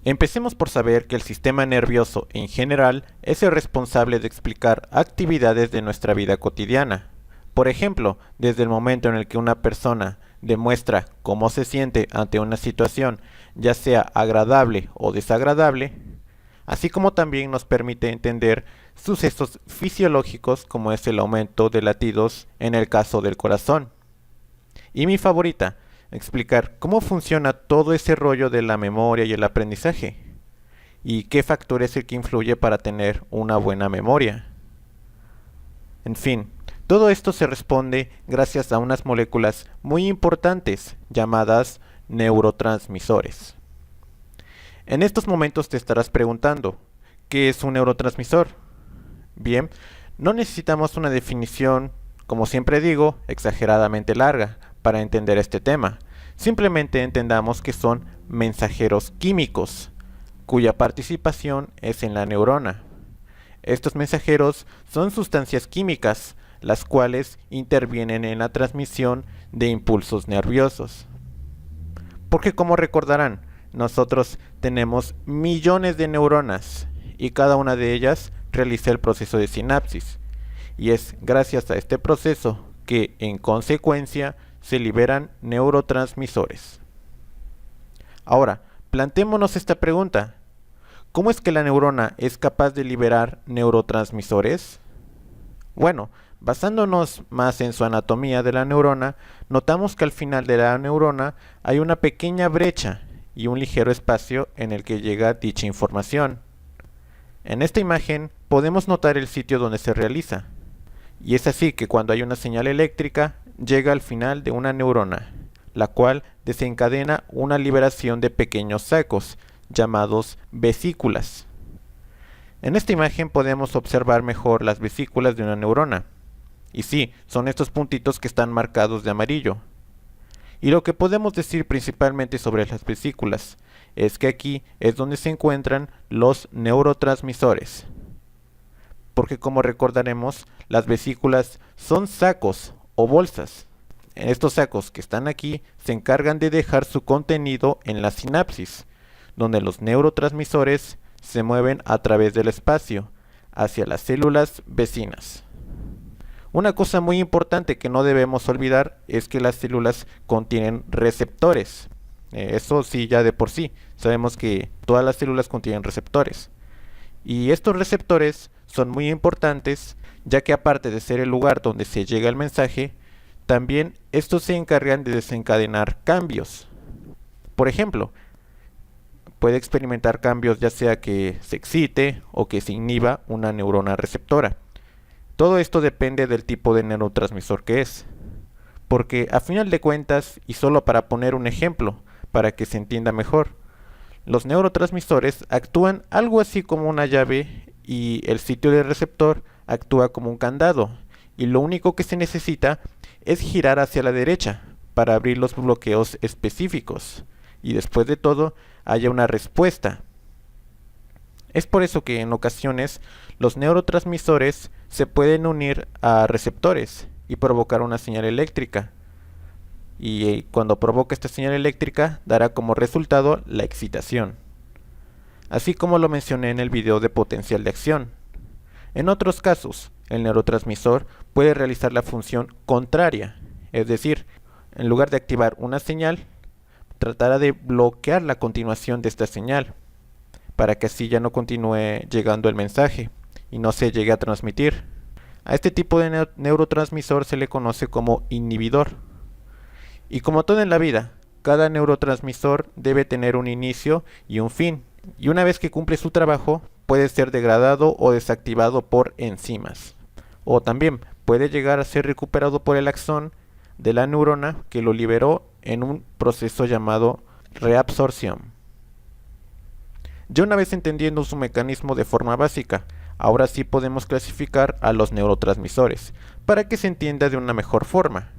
Empecemos por saber que el sistema nervioso en general es el responsable de explicar actividades de nuestra vida cotidiana. Por ejemplo, desde el momento en el que una persona demuestra cómo se siente ante una situación, ya sea agradable o desagradable, así como también nos permite entender sucesos fisiológicos como es el aumento de latidos en el caso del corazón. Y mi favorita, explicar cómo funciona todo ese rollo de la memoria y el aprendizaje, y qué factor es el que influye para tener una buena memoria. En fin, todo esto se responde gracias a unas moléculas muy importantes llamadas neurotransmisores. En estos momentos te estarás preguntando, ¿qué es un neurotransmisor? Bien, no necesitamos una definición, como siempre digo, exageradamente larga para entender este tema. Simplemente entendamos que son mensajeros químicos, cuya participación es en la neurona. Estos mensajeros son sustancias químicas, las cuales intervienen en la transmisión de impulsos nerviosos. Porque como recordarán, nosotros tenemos millones de neuronas y cada una de ellas realiza el proceso de sinapsis. Y es gracias a este proceso que, en consecuencia, se liberan neurotransmisores. Ahora, planteémonos esta pregunta. ¿Cómo es que la neurona es capaz de liberar neurotransmisores? Bueno, basándonos más en su anatomía de la neurona, notamos que al final de la neurona hay una pequeña brecha y un ligero espacio en el que llega dicha información. En esta imagen podemos notar el sitio donde se realiza, y es así que cuando hay una señal eléctrica llega al final de una neurona, la cual desencadena una liberación de pequeños sacos, llamados vesículas. En esta imagen podemos observar mejor las vesículas de una neurona. Y sí, son estos puntitos que están marcados de amarillo. Y lo que podemos decir principalmente sobre las vesículas es que aquí es donde se encuentran los neurotransmisores. Porque como recordaremos, las vesículas son sacos o bolsas. Estos sacos que están aquí se encargan de dejar su contenido en la sinapsis, donde los neurotransmisores se mueven a través del espacio hacia las células vecinas. Una cosa muy importante que no debemos olvidar es que las células contienen receptores. Eso sí, ya de por sí, sabemos que todas las células contienen receptores. Y estos receptores son muy importantes, ya que aparte de ser el lugar donde se llega el mensaje, también estos se encargan de desencadenar cambios. Por ejemplo, puede experimentar cambios ya sea que se excite o que se inhiba una neurona receptora. Todo esto depende del tipo de neurotransmisor que es. Porque a final de cuentas, y solo para poner un ejemplo, para que se entienda mejor, los neurotransmisores actúan algo así como una llave y el sitio del receptor actúa como un candado, y lo único que se necesita es girar hacia la derecha para abrir los bloqueos específicos, y después de todo haya una respuesta. Es por eso que en ocasiones los neurotransmisores se pueden unir a receptores y provocar una señal eléctrica. Y cuando provoca esta señal eléctrica dará como resultado la excitación. Así como lo mencioné en el video de potencial de acción. En otros casos, el neurotransmisor puede realizar la función contraria, es decir, en lugar de activar una señal, tratará de bloquear la continuación de esta señal, para que así ya no continúe llegando el mensaje y no se llegue a transmitir. A este tipo de neurotransmisor se le conoce como inhibidor. Y como todo en la vida, cada neurotransmisor debe tener un inicio y un fin, y una vez que cumple su trabajo, puede ser degradado o desactivado por enzimas. O también puede llegar a ser recuperado por el axón de la neurona que lo liberó en un proceso llamado reabsorción. Ya una vez entendiendo su mecanismo de forma básica, ahora sí podemos clasificar a los neurotransmisores, para que se entienda de una mejor forma.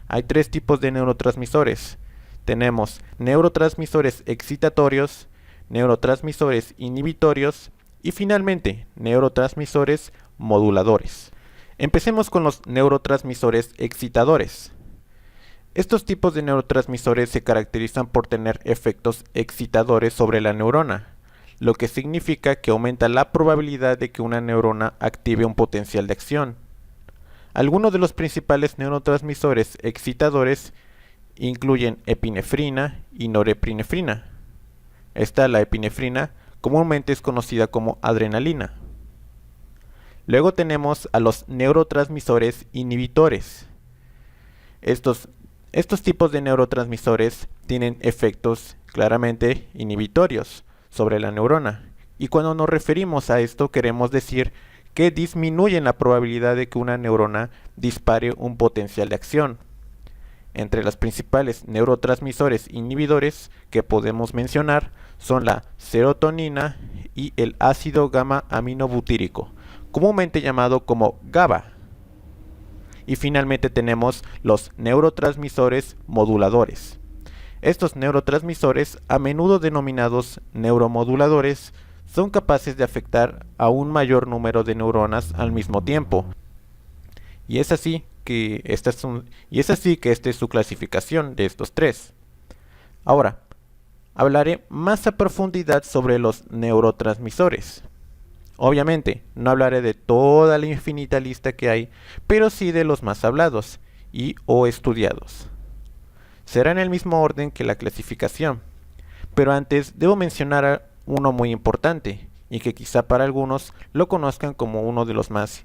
Hay tres tipos de neurotransmisores. Tenemos neurotransmisores excitatorios, neurotransmisores inhibitorios y finalmente neurotransmisores moduladores. Empecemos con los neurotransmisores excitadores. Estos tipos de neurotransmisores se caracterizan por tener efectos excitadores sobre la neurona, lo que significa que aumenta la probabilidad de que una neurona active un potencial de acción. Algunos de los principales neurotransmisores excitadores incluyen epinefrina y norepinefrina. La epinefrina comúnmente es conocida como adrenalina. Luego tenemos a los neurotransmisores inhibitores. Estos tipos de neurotransmisores tienen efectos claramente inhibitorios sobre la neurona, y cuando nos referimos a esto queremos decir que disminuyen la probabilidad de que una neurona dispare un potencial de acción. Entre los principales neurotransmisores inhibidores que podemos mencionar son la serotonina y el ácido gamma aminobutírico, comúnmente llamado como GABA. Y finalmente tenemos los neurotransmisores moduladores. Estos neurotransmisores, a menudo denominados neuromoduladores, son capaces de afectar a un mayor número de neuronas al mismo tiempo. Y es así que esta es su clasificación de estos tres. Ahora, hablaré más a profundidad sobre los neurotransmisores. Obviamente, no hablaré de toda la infinita lista que hay, pero sí de los más hablados y o estudiados. Será en el mismo orden que la clasificación, pero antes debo mencionar uno muy importante y que quizá para algunos lo conozcan como uno de los más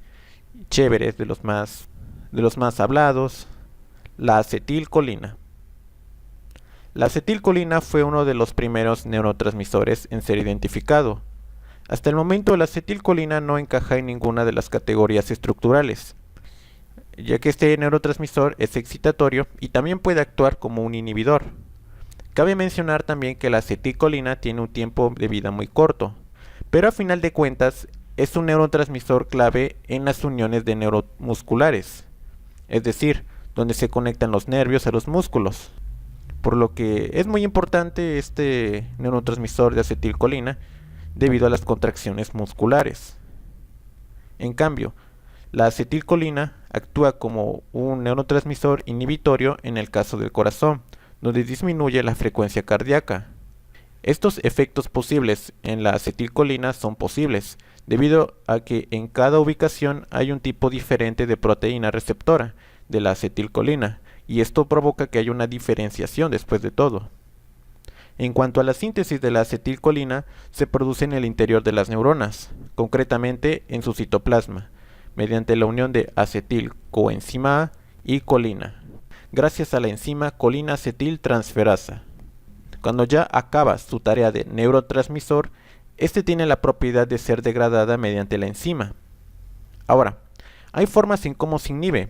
chéveres, de los más hablados, la acetilcolina. La acetilcolina fue uno de los primeros neurotransmisores en ser identificado. Hasta el momento la acetilcolina no encaja en ninguna de las categorías estructurales, ya que este neurotransmisor es excitatorio y también puede actuar como un inhibidor. Cabe mencionar también que la acetilcolina tiene un tiempo de vida muy corto, pero a final de cuentas es un neurotransmisor clave en las uniones de neuromusculares, es decir, donde se conectan los nervios a los músculos, por lo que es muy importante este neurotransmisor de acetilcolina debido a las contracciones musculares. En cambio, la acetilcolina actúa como un neurotransmisor inhibitorio en el caso del corazón, donde disminuye la frecuencia cardíaca. Estos efectos posibles en la acetilcolina son posibles, debido a que en cada ubicación hay un tipo diferente de proteína receptora de la acetilcolina, y esto provoca que haya una diferenciación después de todo. En cuanto a la síntesis de la acetilcolina, se produce en el interior de las neuronas, concretamente en su citoplasma, mediante la unión de acetilcoenzima A y colina, gracias a la enzima colina-acetiltransferasa. Cuando ya acaba su tarea de neurotransmisor, este tiene la propiedad de ser degradada mediante la enzima. Ahora, hay formas en cómo se inhibe.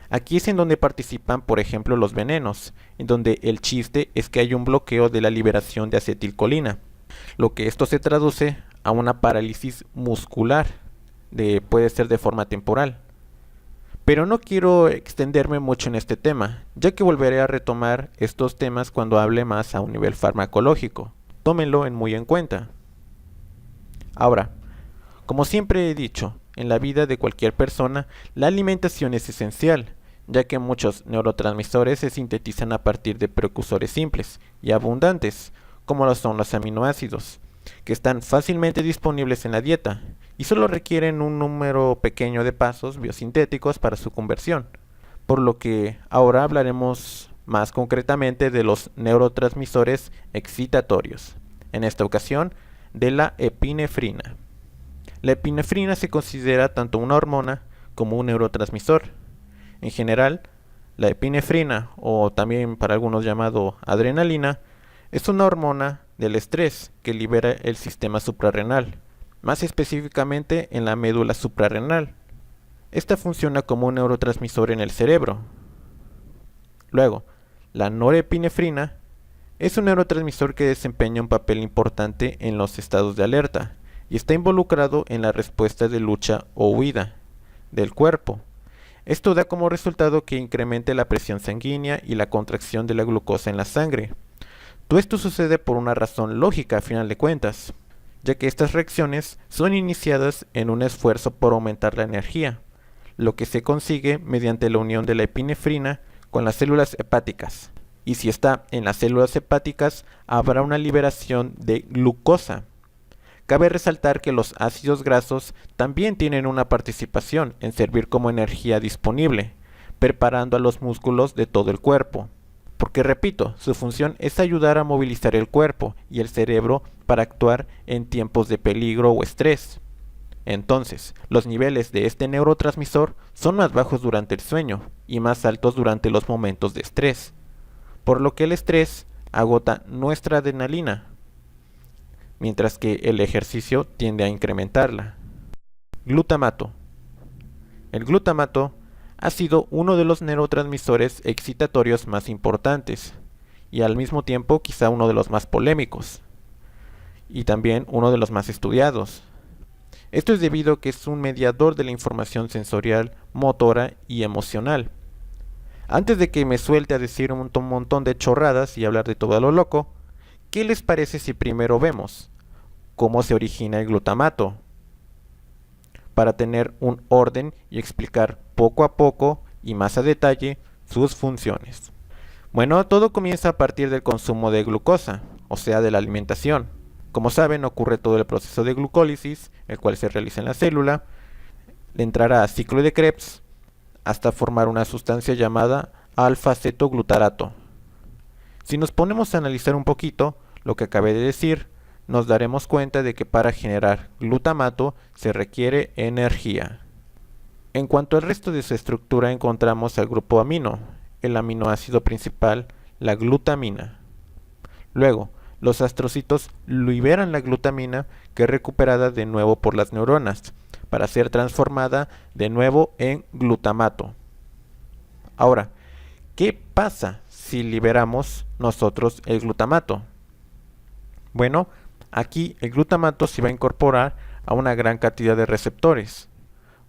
Aquí es en donde participan, por ejemplo, los venenos, en donde el chiste es que hay un bloqueo de la liberación de acetilcolina, lo que esto se traduce a una parálisis muscular, puede ser de forma temporal. Pero no quiero extenderme mucho en este tema, ya que volveré a retomar estos temas cuando hable más a un nivel farmacológico. Tómenlo muy en cuenta. Ahora, como siempre he dicho, en la vida de cualquier persona, la alimentación es esencial, ya que muchos neurotransmisores se sintetizan a partir de precursores simples y abundantes, como lo son los aminoácidos, que están fácilmente disponibles en la dieta y solo requieren un número pequeño de pasos biosintéticos para su conversión, por lo que ahora hablaremos más concretamente de los neurotransmisores excitatorios, en esta ocasión de la epinefrina. La epinefrina se considera tanto una hormona como un neurotransmisor. En general, la epinefrina, o también para algunos llamado adrenalina, es una hormona del estrés que libera el sistema suprarrenal, más específicamente en la médula suprarrenal. Esta funciona como un neurotransmisor en el cerebro. Luego, la norepinefrina es un neurotransmisor que desempeña un papel importante en los estados de alerta y está involucrado en la respuesta de lucha o huida del cuerpo. Esto da como resultado que incremente la presión sanguínea y la contracción de la glucosa en la sangre. Todo esto sucede por una razón lógica a final de cuentas, ya que estas reacciones son iniciadas en un esfuerzo por aumentar la energía, lo que se consigue mediante la unión de la epinefrina con las células hepáticas. Y si está en las células hepáticas, habrá una liberación de glucosa. Cabe resaltar que los ácidos grasos también tienen una participación en servir como energía disponible, preparando a los músculos de todo el cuerpo. Porque repito, su función es ayudar a movilizar el cuerpo y el cerebro para actuar en tiempos de peligro o estrés. Entonces, los niveles de este neurotransmisor son más bajos durante el sueño y más altos durante los momentos de estrés, por lo que el estrés agota nuestra adrenalina, mientras que el ejercicio tiende a incrementarla. Glutamato. El glutamato ha sido uno de los neurotransmisores excitatorios más importantes y al mismo tiempo quizá uno de los más polémicos y también uno de los más estudiados. Esto es debido a que es un mediador de la información sensorial, motora y emocional. Antes de que me suelte a decir un montón de chorradas y hablar de todo a lo loco, ¿qué les parece si primero vemos cómo se origina el glutamato? Para tener un orden y explicar poco a poco y más a detalle sus funciones. Bueno, todo comienza a partir del consumo de glucosa, o sea, de la alimentación. Como saben, ocurre todo el proceso de glucólisis, el cual se realiza en la célula, entrará a ciclo de Krebs hasta formar una sustancia llamada alfa-cetoglutarato. Si nos ponemos a analizar un poquito lo que acabé de decir, nos daremos cuenta de que para generar glutamato se requiere energía. En cuanto al resto de su estructura encontramos al grupo amino, el aminoácido principal, la glutamina. Luego, los astrocitos liberan la glutamina que es recuperada de nuevo por las neuronas para ser transformada de nuevo en glutamato. Ahora, ¿qué pasa si liberamos nosotros el glutamato? Bueno, aquí el glutamato se va a incorporar a una gran cantidad de receptores.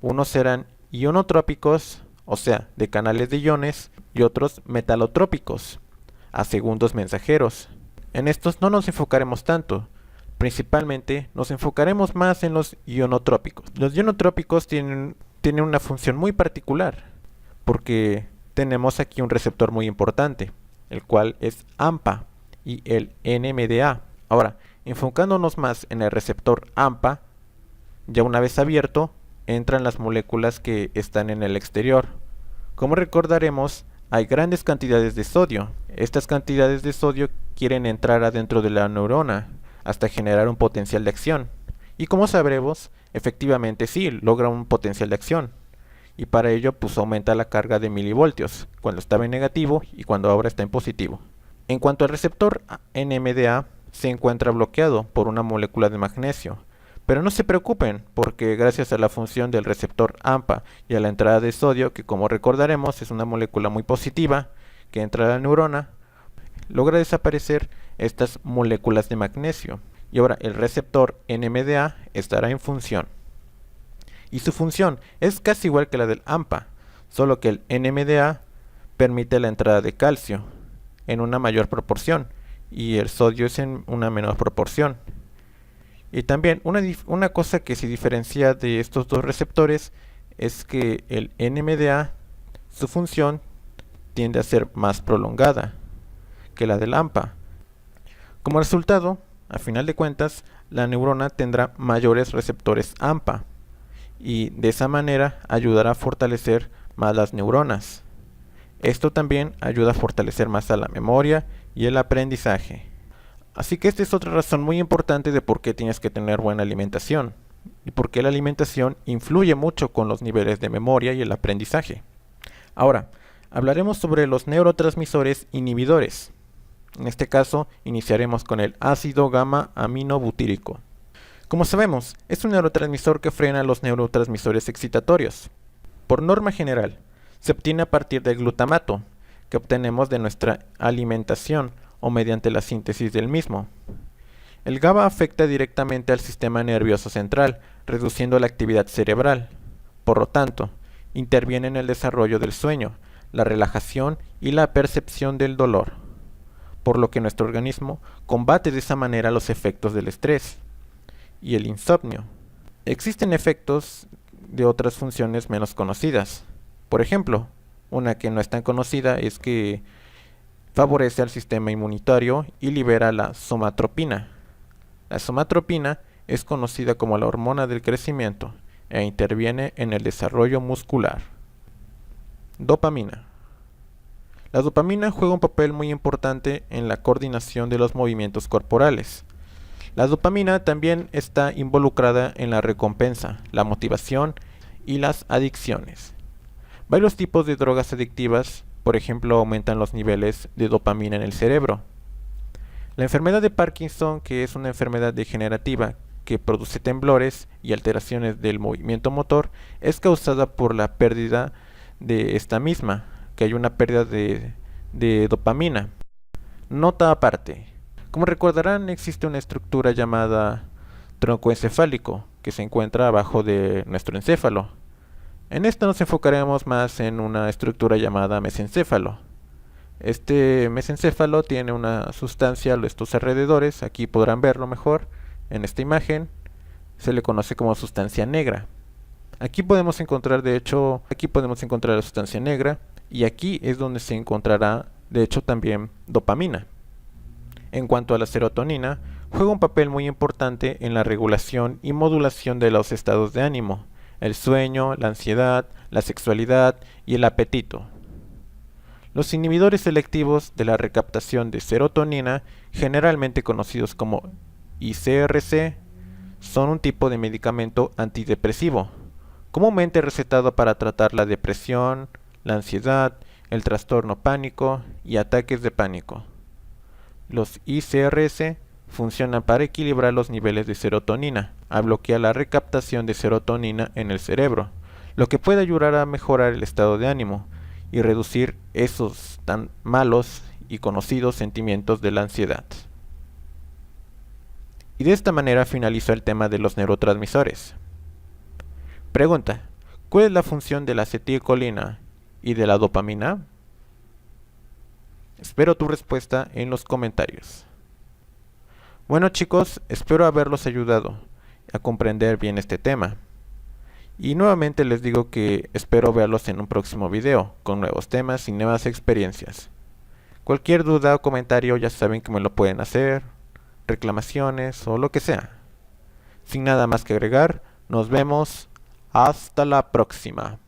Unos serán ionotrópicos, o sea, de canales de iones, y otros metalotrópicos, a segundos mensajeros. En estos no nos enfocaremos tanto, principalmente nos enfocaremos más en los ionotrópicos. Los ionotrópicos tienen una función muy particular, porque tenemos aquí un receptor muy importante, el cual es AMPA y el NMDA. Ahora, enfocándonos más en el receptor AMPA, ya una vez abierto, entran las moléculas que están en el exterior. Como recordaremos, hay grandes cantidades de sodio. Estas cantidades de sodio quieren entrar adentro de la neurona hasta generar un potencial de acción. Y como sabremos, efectivamente sí, logra un potencial de acción. Y para ello pues aumenta la carga de milivoltios, cuando estaba en negativo y cuando ahora está en positivo. En cuanto al receptor NMDA, se encuentra bloqueado por una molécula de magnesio. Pero no se preocupen, porque gracias a la función del receptor AMPA y a la entrada de sodio, que como recordaremos es una molécula muy positiva que entra a la neurona, logra desaparecer estas moléculas de magnesio. Y ahora el receptor NMDA estará en función. Y su función es casi igual que la del AMPA, solo que el NMDA permite la entrada de calcio en una mayor proporción y el sodio es en una menor proporción. Y también una cosa que se diferencia de estos dos receptores es que el NMDA, su función tiende a ser más prolongada que la del AMPA. Como resultado, a final de cuentas, la neurona tendrá mayores receptores AMPA y de esa manera ayudará a fortalecer más las neuronas. Esto también ayuda a fortalecer más a la memoria y el aprendizaje. Así que esta es otra razón muy importante de por qué tienes que tener buena alimentación y por qué la alimentación influye mucho con los niveles de memoria y el aprendizaje. Ahora, hablaremos sobre los neurotransmisores inhibidores. En este caso, iniciaremos con el ácido gamma aminobutírico. Como sabemos, es un neurotransmisor que frena los neurotransmisores excitatorios. Por norma general, se obtiene a partir del glutamato, que obtenemos de nuestra alimentación o mediante la síntesis del mismo. El GABA afecta directamente al sistema nervioso central, reduciendo la actividad cerebral. Por lo tanto, interviene en el desarrollo del sueño, la relajación y la percepción del dolor, por lo que nuestro organismo combate de esa manera los efectos del estrés y el insomnio. Existen efectos de otras funciones menos conocidas. Por ejemplo, Una que no es tan conocida es que favorece al sistema inmunitario y libera la somatropina. La somatropina es conocida como la hormona del crecimiento e interviene en el desarrollo muscular. Dopamina. La dopamina juega un papel muy importante en la coordinación de los movimientos corporales. La dopamina también está involucrada en la recompensa, la motivación y las adicciones. Varios tipos de drogas adictivas, por ejemplo, aumentan los niveles de dopamina en el cerebro. La enfermedad de Parkinson, que es una enfermedad degenerativa que produce temblores y alteraciones del movimiento motor, es causada por la pérdida de esta misma, que hay una pérdida de dopamina. Nota aparte. Como recordarán, existe una estructura llamada tronco encefálico, que se encuentra abajo de nuestro encéfalo. En esta nos enfocaremos más en una estructura llamada mesencéfalo. Este mesencéfalo tiene una sustancia a estos alrededores, aquí podrán verlo mejor en esta imagen, se le conoce como sustancia negra. Aquí podemos encontrar la sustancia negra y aquí es donde se encontrará de hecho también dopamina. En cuanto a la serotonina, juega un papel muy importante en la regulación y modulación de los estados de ánimo, el sueño, la ansiedad, la sexualidad y el apetito. Los inhibidores selectivos de la recaptación de serotonina, generalmente conocidos como ICRC, son un tipo de medicamento antidepresivo, comúnmente recetado para tratar la depresión, la ansiedad, el trastorno pánico y ataques de pánico. Los ICRS funcionan para equilibrar los niveles de serotonina, al bloquear la recaptación de serotonina en el cerebro, lo que puede ayudar a mejorar el estado de ánimo y reducir esos tan malos y conocidos sentimientos de la ansiedad. Y de esta manera finalizo el tema de los neurotransmisores. Pregunta: ¿cuál es la función de la acetilcolina y de la dopamina? Espero tu respuesta en los comentarios. Bueno chicos, espero haberlos ayudado a comprender bien este tema. Y nuevamente les digo que espero verlos en un próximo video, con nuevos temas y nuevas experiencias. Cualquier duda o comentario ya saben que me lo pueden hacer, reclamaciones o lo que sea. Sin nada más que agregar, nos vemos hasta la próxima.